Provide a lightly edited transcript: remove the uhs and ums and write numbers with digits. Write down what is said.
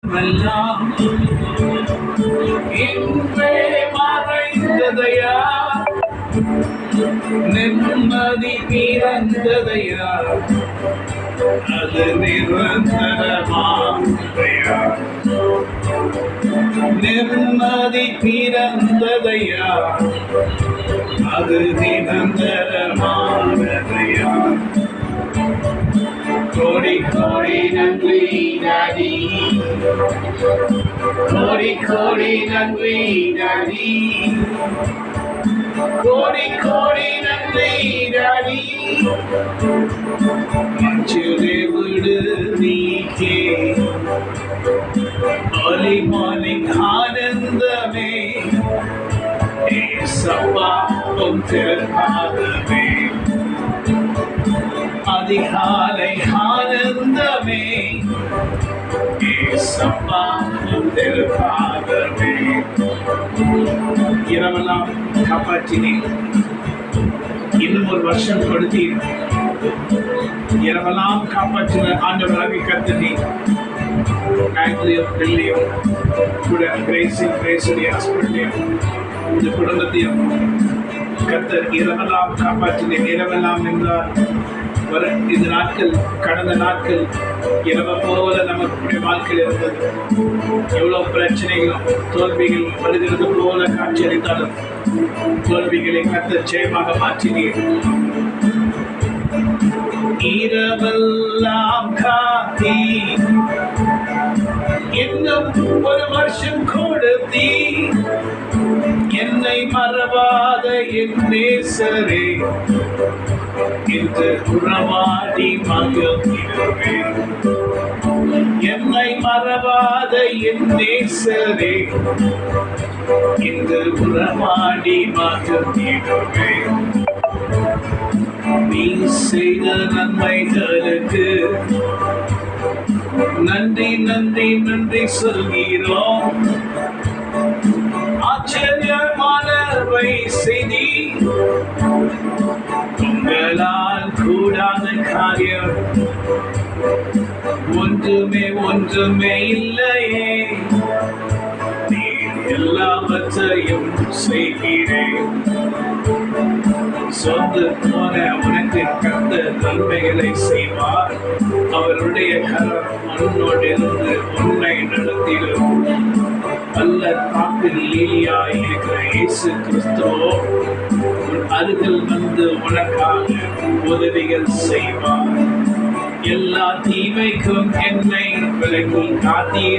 எல்லாம் இன்றே மறைந்ததையா, நிம்மதி பிறந்ததையா, அது நிரந்தரமாதையா, நிம்மதி பிறந்ததையா, அது நிரந்தரமானதையா. கோடி கோடி நன்றி டாடி, கோடி கோடி நன்றி டாடி, கோடி கோடி நன்றி டாடி. மஞ்சுளே விடு நீக்கே ஒலி மொழி ஆனந்தமே, ஏசப்பா உம் திருப்பாதமே, அதிகாலை ஆனந்தமே, ஏசப்பா உம் திருப்பாதமே. இரவெல்லாம் காப்பாற்றினேன், இன்னும் ஒரு வருஷம் கொடுத்தீர். இரவெல்லாம் காப்பாற்றின ஆண்டவராக கர்த்தனே, பேங்க்லையும் டெல்லியும் கூட கிரேசுடைய ஹாஸ்பிட்டலையும் இந்த குடும்பத்தையும் கர்த்தர் இரவெல்லாம் காப்பாற்றினேன். இரவெல்லாம் என்றால் இந்த நாட்கள், கடந்த நாட்கள் இரவு போல நமக்கு வாழ்க்கையில் இருந்தது. எவ்வளவு பிரச்சனைகளும் தோல்விகள் வருகிறது போல காட்சியளித்தாலும் தோல்விகளை கர்த்தர் ஜெயமாக மாற்றினீர். இரவெல்லாம் காத்தி இன்னும் ஒரு வருஷம் கொடுத்தீ, என்னை மறவாத என் நேசரே, இன்று உறவாடி மகிழ்ந்திடுவே. என்னை மறவாத என் நேசரே, இன்று உறவாடி மகிழ்ந்திடுவே. நீ செய்த நன்மைகளுக்கு நன்றி நன்றி நன்றி சொல்கிறோம். ஆச்சரியமானவை செய்தி, உங்களால் கூடாத காரியம் ஒன்றுமே ஒன்றுமே இல்லையே. நீ எல்லாவற்றையும் செய்கிறேன். சொந்த போன உனக்கு கந்த நன்மைகளை செய்வார். அவருடைய கரம் உன்னோடு இருந்து உன்னை நடத்திடும். அல்ல காப்பில் லீலியாய் இருக்கிற இயேசு கிறிஸ்துவோ உன் அருகில் வந்து உனக்காக உதவிகள் செய்வார். எல்லா தீமைக்கும் என்னை விலக்கி காத்தீர்.